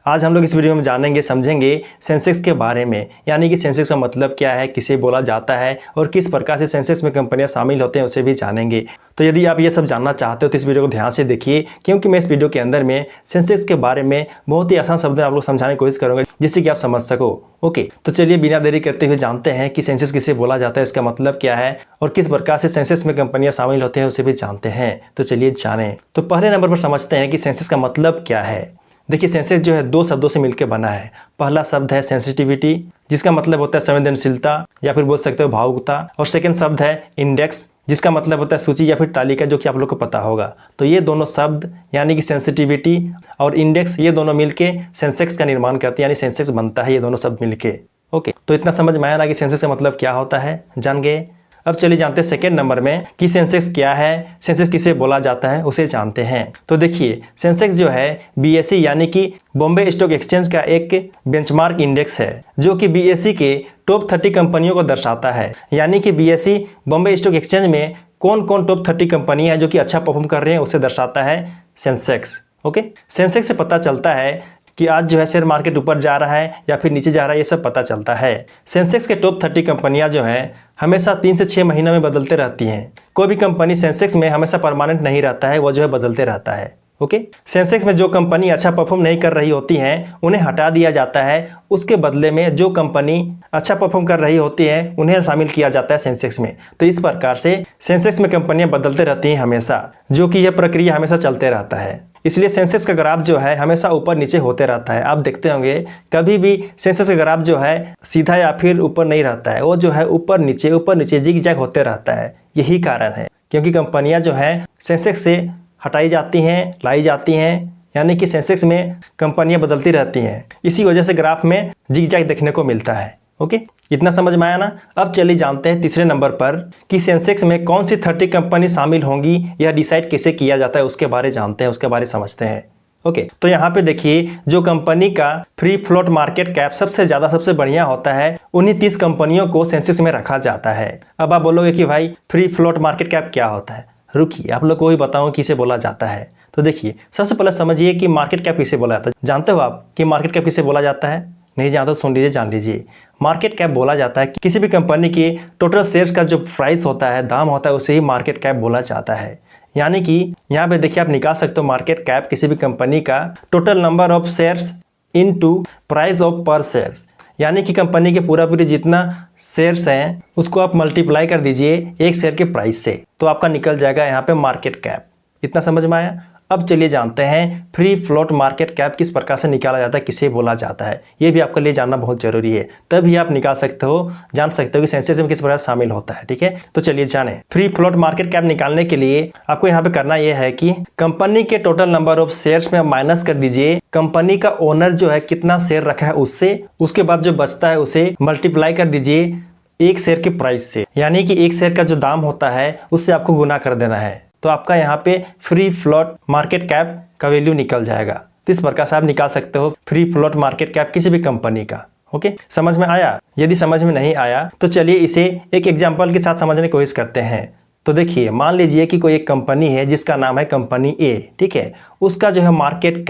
आज हम लोग इस वीडियो में जानेंगे समझेंगे सेंसेक्स के बारे में, यानी कि सेंसेक्स का मतलब क्या है, किसे बोला जाता है और किस प्रकार से सेंसेक्स में कंपनियां शामिल होते हैं उसे भी जानेंगे। तो यदि आप ये सब जानना चाहते हो तो इस वीडियो को ध्यान से देखिए, क्योंकि मैं इस वीडियो के अंदर में सेंसेक्स के बारे में बहुत ही आसान शब्दों में आप लोग समझाने की कोशिश करूँगा जिससे कि आप समझ सको। ओके, तो चलिए बिना देरी करते हुए जानते हैं कि सेंसेक्स किसे बोला जाता है, इसका मतलब क्या है और किस प्रकार से सेंसेक्स में कंपनियां शामिल होते हैं उसे भी जानते हैं। तो चलिए जानें। तो पहले नंबर पर समझते हैं कि सेंसेक्स का मतलब क्या है। देखिए, सेंसेक्स जो है दो शब्दों से मिलकर बना है। पहला शब्द है सेंसिटिविटी, जिसका मतलब होता है संवेदनशीलता या फिर बोल सकते हो भावुकता, और सेकंड शब्द है इंडेक्स, जिसका मतलब होता है सूची या फिर तालिका, जो कि आप लोग को पता होगा। तो ये दोनों शब्द यानी कि सेंसिटिविटी और इंडेक्स, ये दोनों मिलके सेंसेक्स का निर्माण करते हैं, यानी सेंसेक्स बनता है ये दोनों शब्द मिलके। ओके, तो इतना समझ में आया ना कि सेंसेक्स का मतलब क्या होता है, जान गए। अब चलिए जानते हैं सेकेंड नंबर में कि सेंसेक्स क्या है, सेंसेक्स किसे बोला जाता है उसे जानते हैं। तो देखिए, सेंसेक्स जो है बीएसई यानी कि बॉम्बे स्टॉक एक्सचेंज का एक बेंचमार्क इंडेक्स है, जो कि बीएसई के टॉप 30 कंपनियों को दर्शाता है। यानी कि बीएसई बॉम्बे स्टॉक एक्सचेंज में कौन कौन टॉप 30 कंपनी है जो कि अच्छा परफॉर्म कर रहे हैं उसे दर्शाता है सेंसेक्स। ओके, सेंसेक्स से पता चलता है कि आज जो है शेयर मार्केट ऊपर जा रहा है या फिर नीचे जा रहा है, ये सब पता चलता है। सेंसेक्स के टॉप 30 कंपनियां जो हैं हमेशा 3 से 6 महीनों में बदलते रहती हैं। कोई भी कंपनी सेंसेक्स में हमेशा परमानेंट नहीं रहता है, वो जो है बदलते रहता है। ओके, सेंसेक्स में जो कंपनी अच्छा परफॉर्म नहीं कर रही होती हैं उन्हें हटा दिया जाता है, उसके बदले में जो कंपनी अच्छा परफॉर्म कर रही होती है उन्हें शामिल किया जाता है सेंसेक्स में। तो इस प्रकार से सेंसेक्स में कंपनियां बदलते रहती हैं हमेशा, जो कि यह प्रक्रिया हमेशा चलते रहता है। इसलिए सेंसेक्स का ग्राफ जो है हमेशा ऊपर नीचे होते रहता है। आप देखते होंगे कभी भी सेंसेक्स का ग्राफ जो है सीधा या फिर ऊपर नहीं रहता है, वो जो है ऊपर नीचे जिग-जैग होते रहता है। यही कारण है क्योंकि कंपनियां जो है सेंसेक्स से हटाई जाती हैं, लाई जाती हैं, यानी कि सेंसेक्स में कंपनियां बदलती रहती हैं। इसी वजह से ग्राफ में जिग-जैग देखने को मिलता है। ओके, इतना समझ में आया ना। अब चलिए जानते हैं तीसरे नंबर पर कि सेंसेक्स में कौन सी 30 कंपनी शामिल होंगी, यह डिसाइड कैसे किया जाता है उसके बारे जानते हैं, उसके बारे समझते हैं। ओके, तो यहाँ पे देखिए, जो कंपनी का फ्री फ्लोट मार्केट कैप सबसे बढ़िया होता है, उन्हीं 30 कंपनियों को सेंसेक्स में रखा जाता है। अब आप बोलोगे कि भाई फ्री फ्लोट मार्केट कैप क्या होता है, रुकिए आप लोग को ही बताऊं किसे बोला जाता है। तो देखिए, सबसे पहले समझिए कि मार्केट कैप किसे बोला जाता है। जानते हो आप कि मार्केट कैप किसे बोला जाता है? नहीं जानते तो सुन लीजिए, जान लीजिए। मार्केट कैप बोला जाता है कि किसी भी कंपनी के टोटल शेयर्स का जो प्राइस होता है, दाम होता है, उसे ही मार्केट कैप बोला जाता है। यानी कि यहाँ पे देखिए, आप निकाल सकते हो मार्केट कैप किसी भी कंपनी का total number of shares into price of पर शेयर्स, यानी कि कंपनी के पूरी जितना शेयर्स हैं उसको आप मल्टीप्लाई कर दीजिए एक शेयर के प्राइस से, तो आपका निकल जाएगा यहाँ पे मार्केट कैप। इतना समझ में आया। अब चलिए जानते हैं फ्री फ्लोट मार्केट कैप किस प्रकार से निकाला जाता है, किसे बोला जाता है। ये भी आपके लिए जानना बहुत जरूरी है, तभी आप निकाल सकते हो, जान सकते हो कि सेंसेक्स में किस प्रकार शामिल होता है। ठीक है, तो चलिए जानें। फ्री फ्लोट मार्केट कैप निकालने के लिए आपको यहाँ पे करना यह है कि कंपनी के टोटल नंबर ऑफ शेयर्स में माइनस कर दीजिए कंपनी का ओनर जो है कितना शेयर रखा है उससे, उसके बाद जो बचता है उसे मल्टीप्लाई कर दीजिए एक शेयर के प्राइस से, यानी कि एक शेयर का जो दाम होता है उससे आपको गुना कर देना है। तो आपका यहाँ पे फ्री फ्लोट मार्केट कैप का वैल्यू निकल जाएगा। तो इस प्रकार से आप निकाल सकते हो फ्री फ्लोट मार्केट कैप किसी भी कंपनी का। ओके, समझ में आया? यदि समझ में नहीं आया तो चलिए इसे एक एग्जांपल के साथ समझने की कोशिश करते हैं। तो देखिए, मान लीजिए कि कोई एक कंपनी है जिसका नाम है कंपनी ए। ठीक है, उसका जो है मार्केट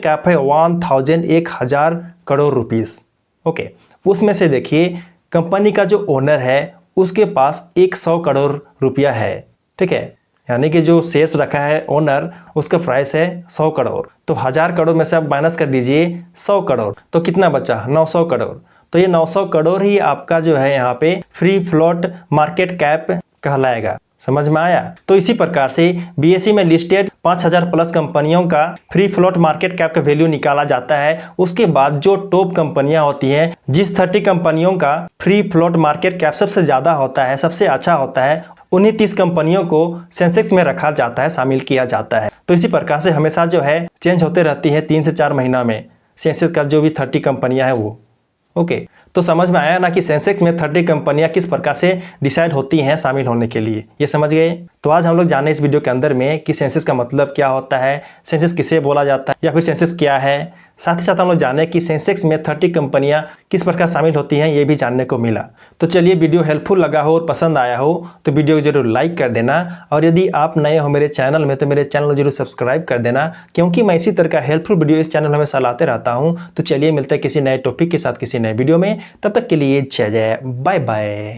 कैप है 1000 करोड़ रुपीस। ओके, उसमें से देखिए कंपनी का जो ओनर है उसके पास 100 करोड़ रुपया है। ठीक है, यानी कि जो शेयर्स रखा है ओनर, उसका प्राइस है 100 करोड़। तो 1000 करोड़ में से आप माइनस कर दीजिए 100 करोड़, तो कितना बचा? 900 करोड़। तो ये 900 करोड़ ही आपका जो है यहाँ पे फ्री फ्लोट मार्केट कैप कहलाएगा। समझ में आया? तो इसी प्रकार से बीएसई में लिस्टेड 5000 प्लस कंपनियों का फ्री फ्लोट मार्केट कैप का वैल्यू निकाला जाता है। उसके बाद जो टॉप कंपनियां होती हैं, जिस 30 कंपनियों का फ्री फ्लोट मार्केट कैप सबसे ज्यादा होता है, सबसे अच्छा होता है, उन्हीं 30 कंपनियों को सेंसेक्स में रखा जाता है, शामिल किया जाता है। तो इसी प्रकार से हमेशा जो है चेंज होते रहती है 3 से 4 महीना में सेंसेक्स का जो भी 30 कंपनियां हैं वो। ओके, तो समझ में आया ना कि सेंसेक्स में 30 कंपनियां किस प्रकार से डिसाइड होती हैं शामिल होने के लिए, ये समझ गए। तो आज हम लोग जाने इस वीडियो के अंदर में कि सेंसेक्स का मतलब क्या होता है, सेंसेक्स किसे बोला जाता है या फिर सेंसेक्स क्या है, साथ ही साथ हम लोग जाने कि सेंसेक्स में 30 कंपनियां किस प्रकार शामिल होती हैं, ये भी जानने को मिला। तो चलिए, वीडियो हेल्पफुल लगा हो और पसंद आया हो तो वीडियो को जरूर लाइक कर देना, और यदि आप नए हो मेरे चैनल में तो मेरे चैनल को जरूर सब्सक्राइब कर देना, क्योंकि मैं इसी तरह का हेल्पफुल वीडियो इस चैनल में हमेशा लाते रहता हूँ। तो चलिए, मिलते हैं किसी नए टॉपिक के साथ किसी नए वीडियो में। तब तक के लिए जय जय, बाय बाय।